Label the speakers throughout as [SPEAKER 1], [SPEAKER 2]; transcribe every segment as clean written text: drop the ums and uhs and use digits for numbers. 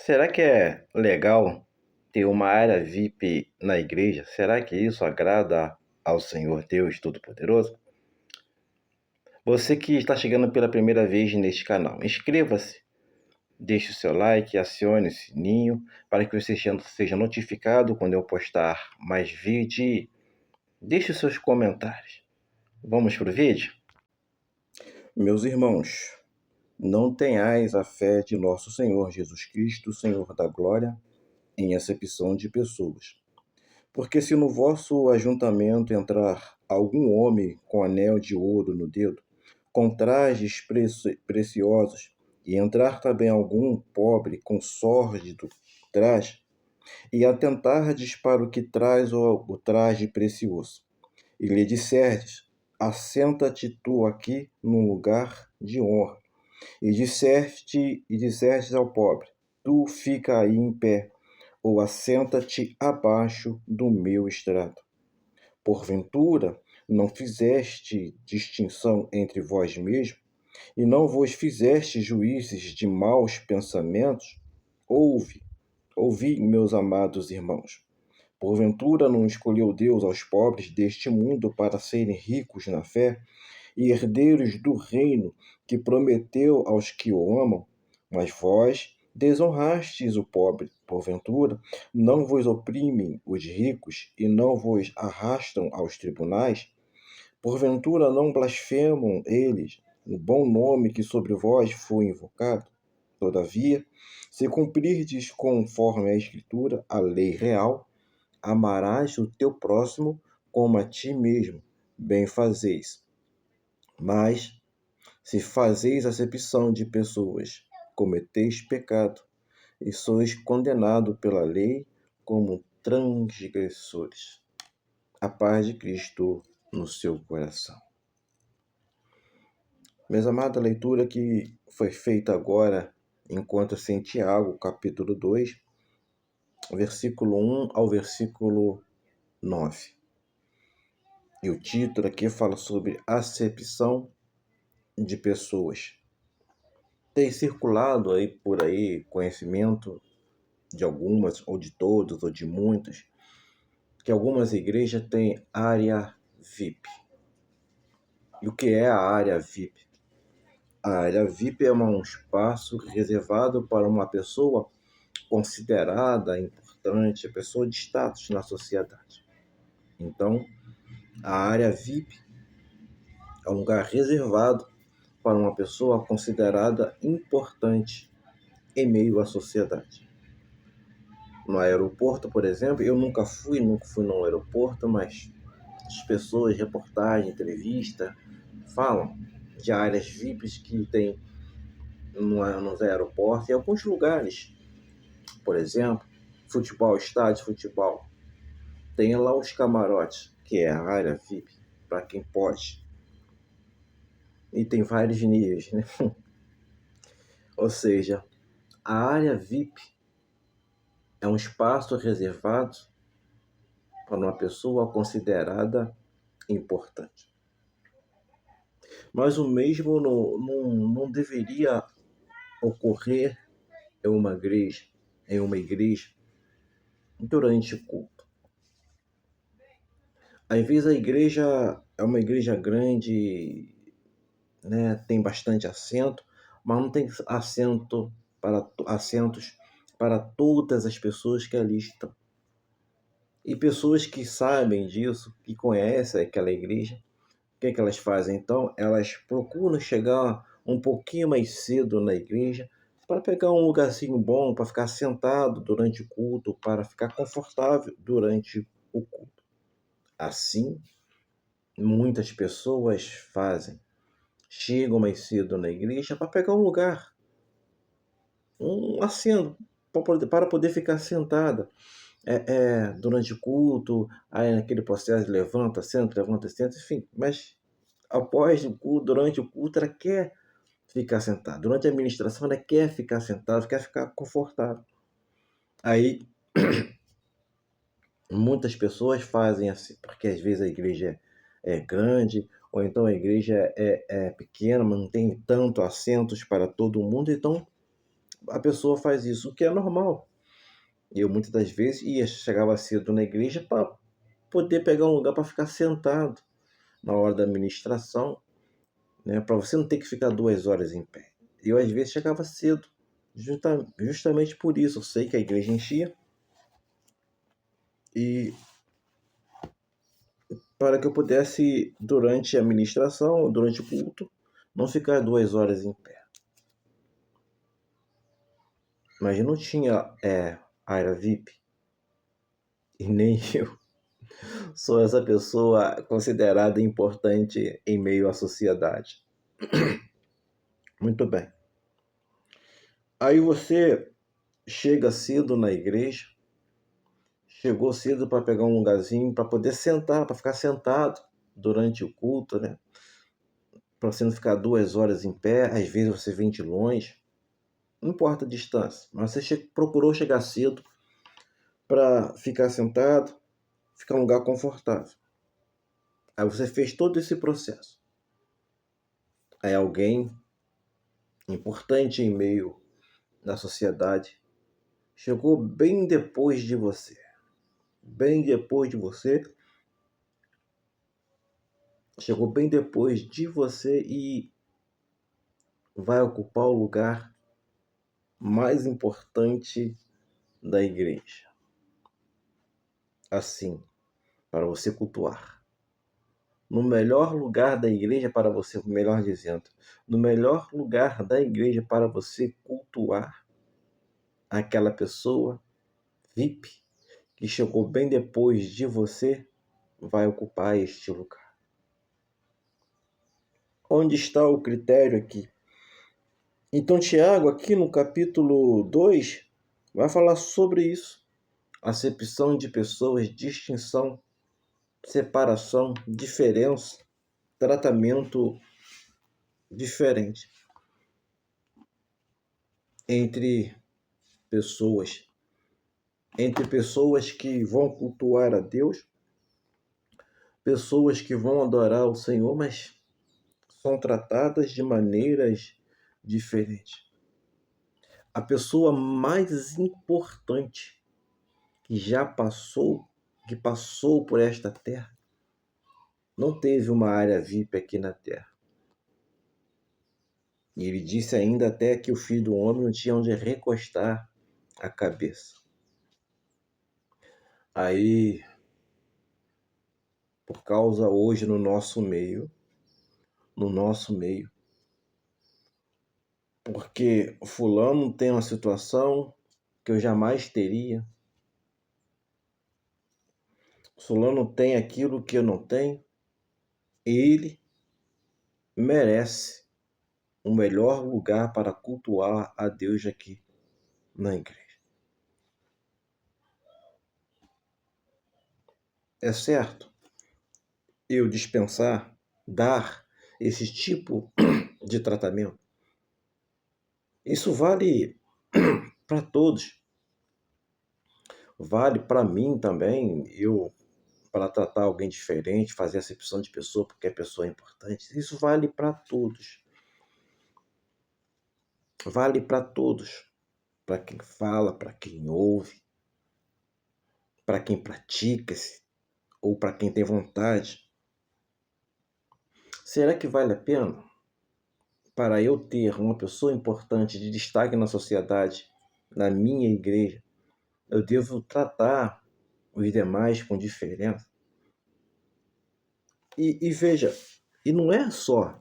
[SPEAKER 1] Será que é legal ter uma área VIP na igreja? Será que isso agrada ao Senhor Deus Todo-Poderoso? Você que está chegando pela primeira vez neste canal, inscreva-se, deixe o seu like, acione o sininho para que você seja notificado quando eu postar mais vídeos e deixe os seus comentários. Vamos para o vídeo? Meus irmãos, não tenhais a fé de nosso Senhor Jesus Cristo, Senhor da glória, em acepção de pessoas. Porque se no vosso ajuntamento entrar algum homem com anel de ouro no dedo, com trajes preciosos, e entrar também algum pobre com sórdido traje, e atentardes para o que traz o traje precioso, e lhe disserdes: assenta-te tu aqui num lugar de honra, e disserdes ao pobre: tu fica aí em pé, ou assenta-te abaixo do meu estrado. Porventura, não fizeste distinção entre vós mesmos, e não vos fizeste juízes de maus pensamentos? Ouvi, meus amados irmãos. Porventura não escolheu Deus aos pobres deste mundo para serem ricos na fé e herdeiros do reino que prometeu aos que o amam? Mas vós desonrastes o pobre. Porventura, não vos oprimem os ricos e não vos arrastam aos tribunais? Porventura, não blasfemam eles o bom nome que sobre vós foi invocado? Todavia, se cumprirdes conforme a Escritura, a lei real, amarás o teu próximo como a ti mesmo, bem fazeis. Mas, se fazeis acepção de pessoas, cometeis pecado, e sois condenado pela lei como transgressores. A paz de Cristo no seu coração. Meus amados, a leitura que foi feita agora encontra-se em Tiago, capítulo 2, versículo 1 ao versículo 9. E o título aqui fala sobre acepção de pessoas. Tem circulado aí por aí conhecimento de algumas, ou de todos, ou de muitos, que algumas igrejas têm área VIP. E o que é a área VIP? A área VIP é um espaço reservado para uma pessoa considerada importante, pessoa de status na sociedade. Então, a área VIP é um lugar reservado para uma pessoa considerada importante em meio à sociedade. No aeroporto, por exemplo, eu nunca fui no aeroporto, mas as pessoas, reportagem, entrevista, falam de áreas VIPs que tem nos aeroportos e alguns lugares. Por exemplo, futebol, estádio de futebol. Tem lá os camarotes, que é a área VIP, para quem pode. E tem vários níveis, né? Ou seja, a área VIP é um espaço reservado para uma pessoa considerada importante. Mas o mesmo não deveria ocorrer em uma igreja durante o culto. Às vezes a igreja é uma igreja grande, né, tem bastante assento, mas não tem assentos para todas as pessoas que ali estão. E pessoas que sabem disso, que conhecem aquela igreja, o que é que elas fazem? Então, elas procuram chegar um pouquinho mais cedo na igreja para pegar um lugarzinho bom, para ficar sentado durante o culto, para ficar confortável durante o culto. Assim, muitas pessoas fazem. Chegam mais cedo na igreja para pegar um lugar, um assento, para poder ficar sentada. Durante o culto, aí naquele processo levanta, senta, enfim. Mas após o culto, durante o culto, ela quer ficar sentada. Durante a administração, ela quer ficar sentada, quer ficar confortável. Aí, muitas pessoas fazem assim, porque às vezes a igreja é grande, ou então a igreja é pequena, mas não tem tanto assentos para todo mundo, então a pessoa faz isso, o que é normal. Eu muitas das vezes chegava cedo na igreja para poder pegar um lugar para ficar sentado na hora da ministração, né? Para você não ter que ficar 2 horas em pé. Eu às vezes chegava cedo, justamente por isso. Eu sei que a igreja enchia e para que eu pudesse, durante a ministração, durante o culto, não ficar 2 horas em pé. Mas não tinha área VIP e nem eu sou essa pessoa considerada importante em meio à sociedade. Muito bem. Aí você chega cedo na igreja, chegou cedo para pegar um lugarzinho para poder sentar, para ficar sentado durante o culto, né? Para você não ficar 2 horas em pé, às vezes você vem de longe, não importa a distância, mas você procurou chegar cedo para ficar sentado, ficar em um lugar confortável. Aí você fez todo esse processo. Aí alguém importante em meio da sociedade chegou bem depois de você. Bem depois de você. Chegou bem depois de você e vai ocupar o lugar mais importante da igreja. Assim, para você cultuar. No melhor lugar da igreja para você, melhor dizendo, no melhor lugar da igreja para você cultuar aquela pessoa VIP que chegou bem depois de você, vai ocupar este lugar. Onde está o critério aqui? Então, Tiago, aqui no capítulo 2, vai falar sobre isso. Acepção de pessoas, distinção, separação, diferença, tratamento diferente entre pessoas. Entre pessoas que vão cultuar a Deus, pessoas que vão adorar o Senhor, mas são tratadas de maneiras diferentes. A pessoa mais importante que passou por esta terra, não teve uma área VIP aqui na terra. E ele disse ainda até que o filho do homem não tinha onde recostar a cabeça. Aí, por causa hoje no nosso meio, porque fulano tem uma situação que eu jamais teria, fulano tem aquilo que eu não tenho, ele merece o melhor lugar para cultuar a Deus aqui na igreja. É certo eu dispensar, dar esse tipo de tratamento? Isso vale para todos. Vale para mim também, eu para tratar alguém diferente, fazer acepção de pessoa porque a pessoa é importante. Isso vale para todos. Vale para todos. Para quem fala, para quem ouve, para quem pratica ou para quem tem vontade. Será que vale a pena para eu ter uma pessoa importante de destaque na sociedade, na minha igreja, eu devo tratar os demais com diferença? E veja, e não é só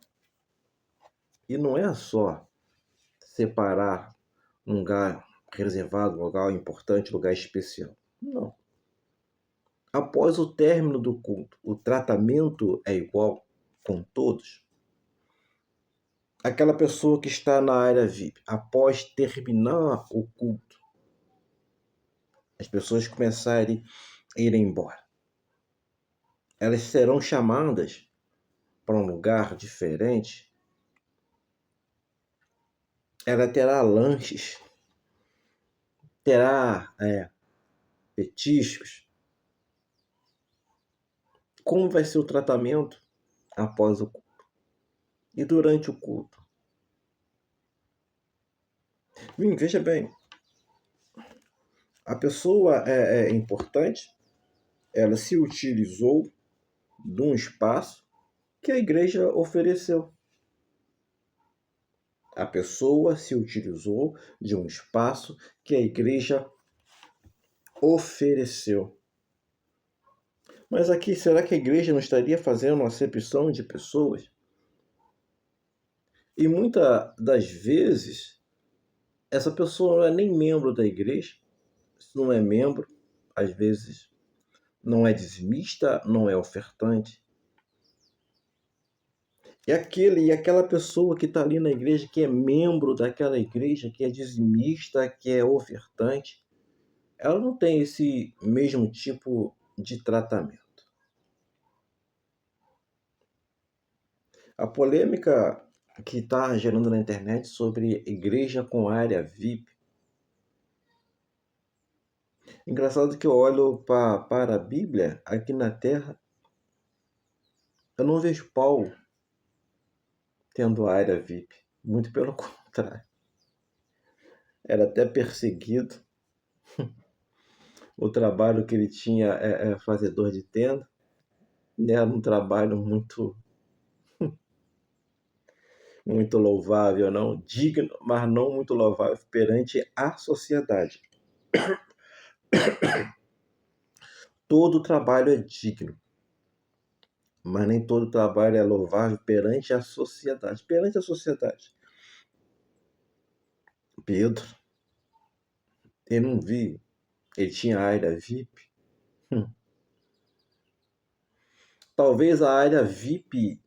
[SPEAKER 1] separar um lugar reservado, um lugar importante, um lugar especial. Não. Após o término do culto, o tratamento é igual com todos? Aquela pessoa que está na área VIP, após terminar o culto, as pessoas começarem a ir embora. Elas serão chamadas para um lugar diferente. Ela terá lanches, terá petiscos. Como vai ser o tratamento após o culto? E durante o culto? Veja bem, a pessoa é importante, ela se utilizou de um espaço que a igreja ofereceu. A pessoa se utilizou de um espaço que a igreja ofereceu. Mas aqui, será que a igreja não estaria fazendo uma acepção de pessoas? E muitas das vezes, essa pessoa não é nem membro da igreja, se não é membro, às vezes não é dizimista, não é ofertante. E aquela pessoa que está ali na igreja, que é membro daquela igreja, que é dizimista, que é ofertante, ela não tem esse mesmo tipo de tratamento. A polêmica que está gerando na internet sobre igreja com área VIP. Engraçado que eu olho para a Bíblia aqui na Terra, eu não vejo Paulo tendo área VIP. Muito pelo contrário. Era até perseguido. O trabalho que ele tinha é fazedor de tenda. Era um trabalho muito louvável, não digno, mas não muito louvável perante a sociedade. Todo trabalho é digno, mas nem todo trabalho é louvável perante a sociedade. Perante a sociedade. Pedro, eu não vi, ele tinha área VIP. Talvez a área VIP,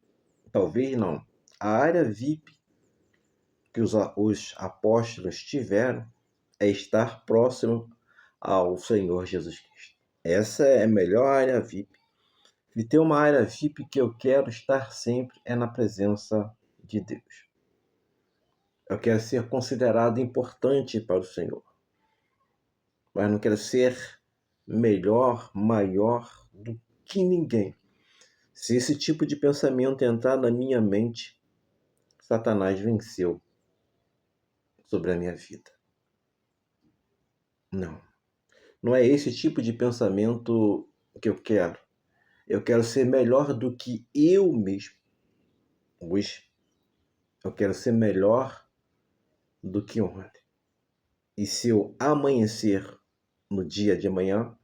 [SPEAKER 1] talvez não, a área VIP que os apóstolos tiveram é estar próximo ao Senhor Jesus Cristo. Essa é a melhor área VIP. E ter uma área VIP que eu quero estar sempre é na presença de Deus. Eu quero ser considerado importante para o Senhor. Mas não quero ser melhor, maior do que ninguém. Se esse tipo de pensamento entrar na minha mente, Satanás venceu sobre a minha vida. Não. Não é esse tipo de pensamento que eu quero. Eu quero ser melhor do que eu mesmo. Hoje, eu quero ser melhor do que ontem. E se eu amanhecer no dia de amanhã,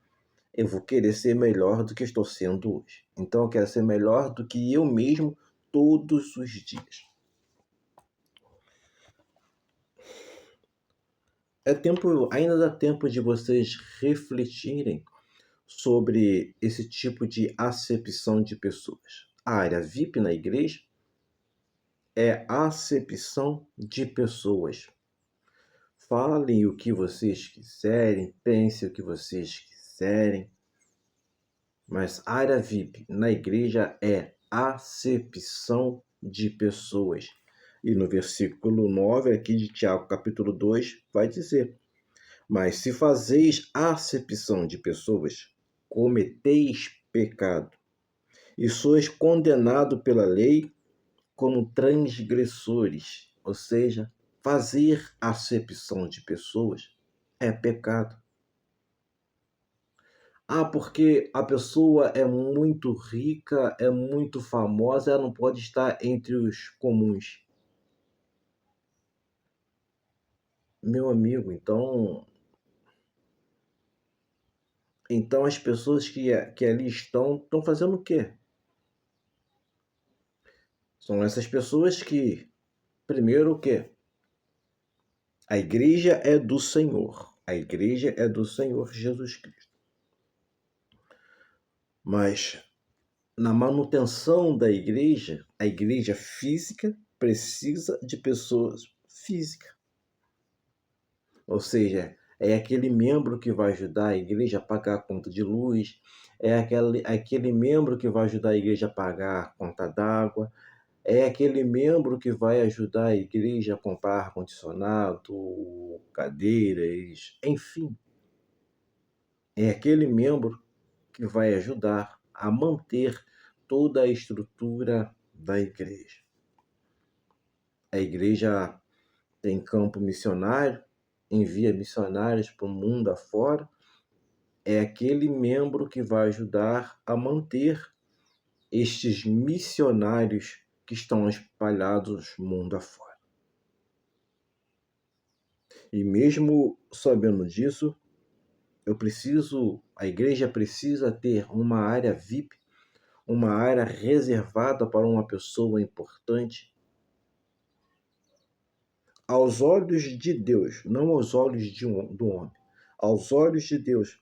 [SPEAKER 1] eu vou querer ser melhor do que estou sendo hoje. Então eu quero ser melhor do que eu mesmo todos os dias. Ainda dá tempo de vocês refletirem sobre esse tipo de acepção de pessoas. A área VIP na igreja é acepção de pessoas. Falem o que vocês quiserem, pensem o que vocês quiserem, mas área VIP na igreja é acepção de pessoas. E no versículo 9 aqui de Tiago, capítulo 2, vai dizer: mas se fazeis acepção de pessoas, cometeis pecado, e sois condenado pela lei como transgressores. Ou seja, fazer acepção de pessoas é pecado. Ah, porque a pessoa é muito rica, é muito famosa, ela não pode estar entre os comuns. Meu amigo, então as pessoas que ali estão fazendo o quê? São essas pessoas que, primeiro o quê? A igreja é do Senhor. A igreja é do Senhor Jesus Cristo. Mas na manutenção da igreja, a igreja física precisa de pessoas físicas. Ou seja, é aquele membro que vai ajudar a igreja a pagar a conta de luz, é aquele membro que vai ajudar a igreja a pagar a conta d'água, é aquele membro que vai ajudar a igreja a comprar ar-condicionado, cadeiras, enfim. É aquele membro que vai ajudar a manter toda a estrutura da igreja. A igreja tem campo missionário, envia missionários para o mundo afora, é aquele membro que vai ajudar a manter estes missionários que estão espalhados mundo afora. E mesmo sabendo disso, a igreja precisa ter uma área VIP, uma área reservada para uma pessoa importante, aos olhos de Deus, não aos olhos do homem, aos olhos de Deus.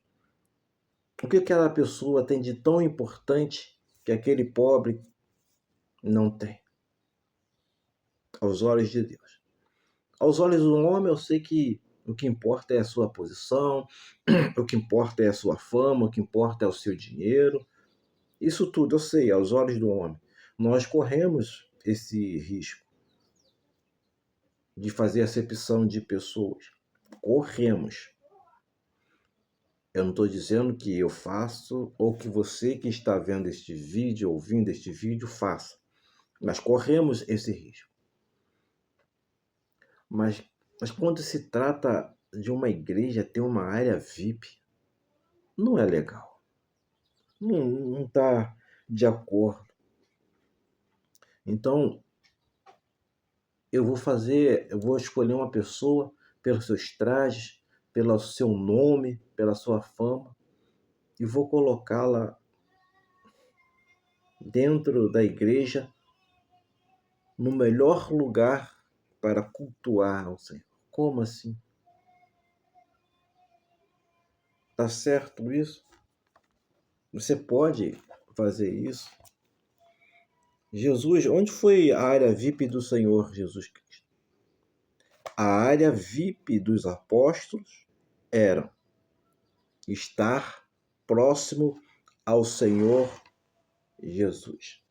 [SPEAKER 1] O que aquela pessoa tem de tão importante que aquele pobre não tem? Aos olhos de Deus. Aos olhos do homem, eu sei que o que importa é a sua posição, o que importa é a sua fama, o que importa é o seu dinheiro. Isso tudo eu sei, aos olhos do homem. Nós corremos esse risco de fazer acepção de pessoas. Corremos. Eu não estou dizendo que eu faço ou que você que está vendo este vídeo, ouvindo este vídeo, faça. Mas corremos esse risco. Mas quando se trata de uma igreja ter uma área VIP, não é legal. Não está de acordo. Então, eu vou escolher uma pessoa pelos seus trajes, pelo seu nome, pela sua fama, e vou colocá-la dentro da igreja no melhor lugar para cultuar ao Senhor. Como assim? Tá certo isso? Você pode fazer isso? Jesus, onde foi a área VIP do Senhor Jesus Cristo? A área VIP dos apóstolos era estar próximo ao Senhor Jesus.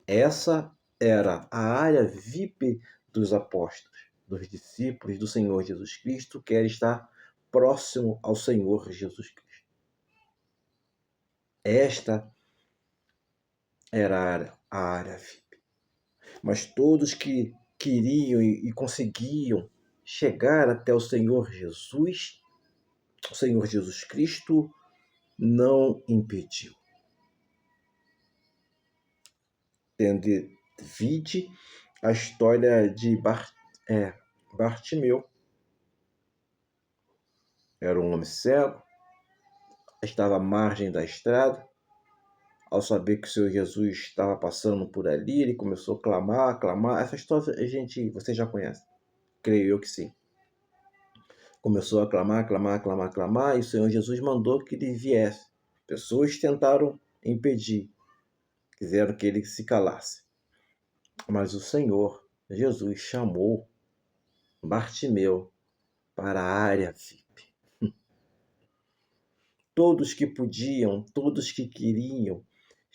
[SPEAKER 1] Essa era a área VIP dos apóstolos, dos discípulos do Senhor Jesus Cristo, que era estar próximo ao Senhor Jesus Cristo. Esta era a área VIP. Mas todos que queriam e conseguiam chegar até o Senhor Jesus Cristo não impediu. Vide a história de Bartimeu. Era um homem cego, estava à margem da estrada. Ao saber que o Senhor Jesus estava passando por ali, ele começou a clamar, clamar. Essa história, gente, você já conhece. Creio eu que sim. Começou a clamar, clamar, clamar, clamar, e o Senhor Jesus mandou que ele viesse. Pessoas tentaram impedir, quiseram que ele se calasse. Mas o Senhor Jesus chamou Bartimeu para a área VIP. Todos que podiam, todos que queriam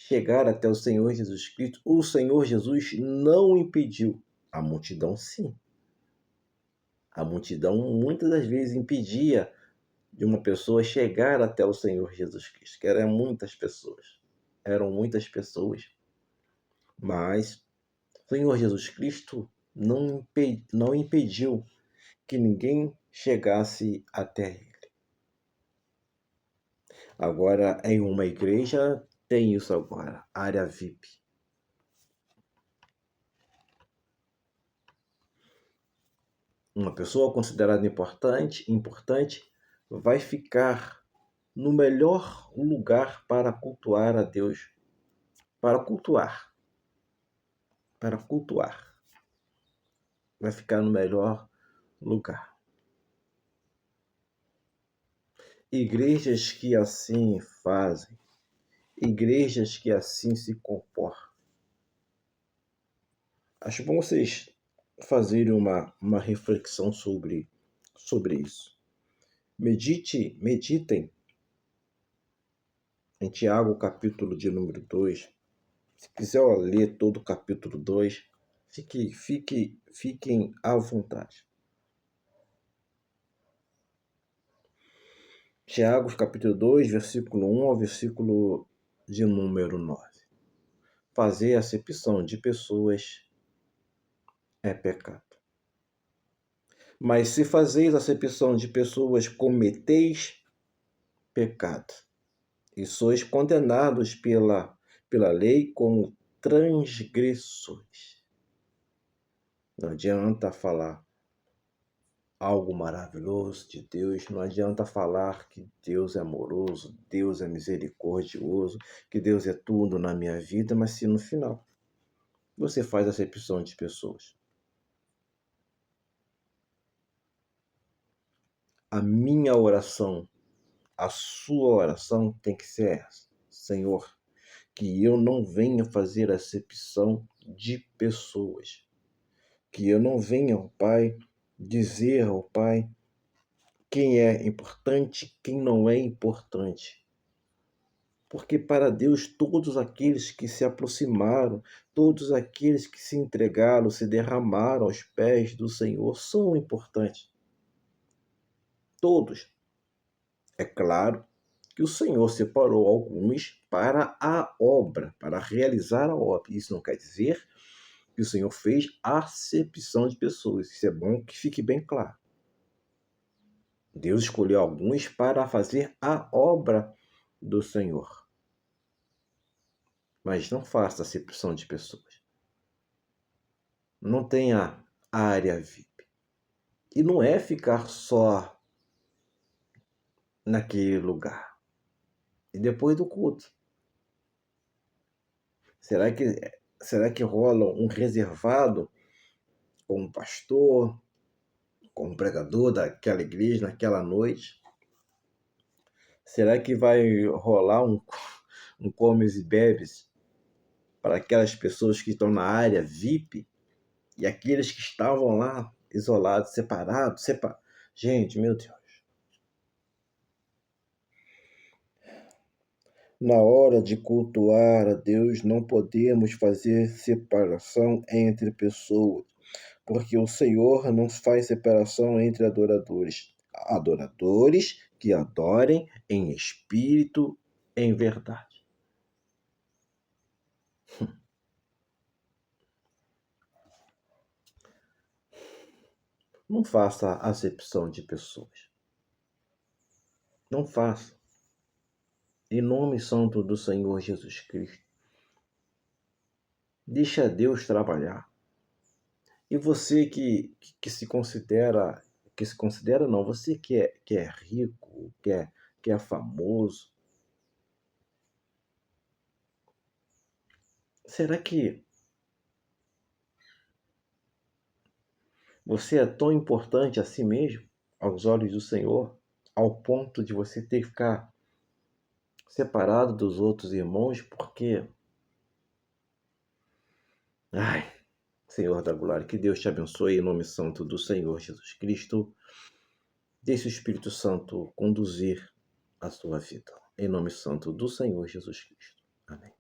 [SPEAKER 1] chegar até o Senhor Jesus Cristo, o Senhor Jesus não impediu. A multidão, sim. A multidão muitas das vezes impedia de uma pessoa chegar até o Senhor Jesus Cristo, que eram muitas pessoas. Mas o Senhor Jesus Cristo não impediu que ninguém chegasse até ele. Agora, em uma igreja, tem isso agora, área VIP. Uma pessoa considerada importante vai ficar no melhor lugar para cultuar a Deus. Para cultuar. Vai ficar no melhor lugar. Igrejas que assim fazem, igrejas que assim se comportam. Acho bom vocês fazerem uma reflexão sobre isso. Meditem em Tiago, capítulo de número 2. Se quiser ler todo o capítulo 2, fiquem à vontade. Tiago, capítulo 2, versículo 1 ao versículo de número 9. Fazer acepção de pessoas é pecado. Mas se fazeis acepção de pessoas, cometeis pecado, e sois condenados pela lei como transgressores. Não adianta falar algo maravilhoso de Deus, não adianta falar que Deus é amoroso, Deus é misericordioso, que Deus é tudo na minha vida, mas se no final você faz acepção de pessoas. A minha oração, a sua oração tem que ser essa: Senhor, que eu não venha fazer acepção de pessoas, que eu não venha, ó Pai, dizer ao Pai quem é importante, quem não é importante. Porque para Deus, todos aqueles que se aproximaram, todos aqueles que se entregaram, se derramaram aos pés do Senhor, são importantes. Todos. É claro que o Senhor separou alguns para a obra, para realizar a obra. Isso não quer dizer que o Senhor fez acepção de pessoas. Isso é bom que fique bem claro. Deus escolheu alguns para fazer a obra do Senhor. Mas não faça acepção de pessoas. Não tenha área VIP. E não é ficar só naquele lugar. E depois do culto. Será que rola um reservado com um pastor, com um pregador daquela igreja naquela noite? Será que vai rolar um comes e bebes para aquelas pessoas que estão na área VIP e aqueles que estavam lá isolados, separados? Gente, meu Deus. Na hora de cultuar a Deus, não podemos fazer separação entre pessoas, porque o Senhor não faz separação entre adoradores. Adoradores que adorem em espírito, em verdade. Não faça acepção de pessoas. Não faça. Em nome santo do Senhor Jesus Cristo. Deixa Deus trabalhar. E você que se considera, não, você que é rico, que é famoso, será que você é tão importante a si mesmo, aos olhos do Senhor, ao ponto de você ter que ficar separado dos outros irmãos, porque, ai, Senhor da glória, que Deus te abençoe em nome santo do Senhor Jesus Cristo. Deixe o Espírito Santo conduzir a sua vida, em nome santo do Senhor Jesus Cristo. Amém.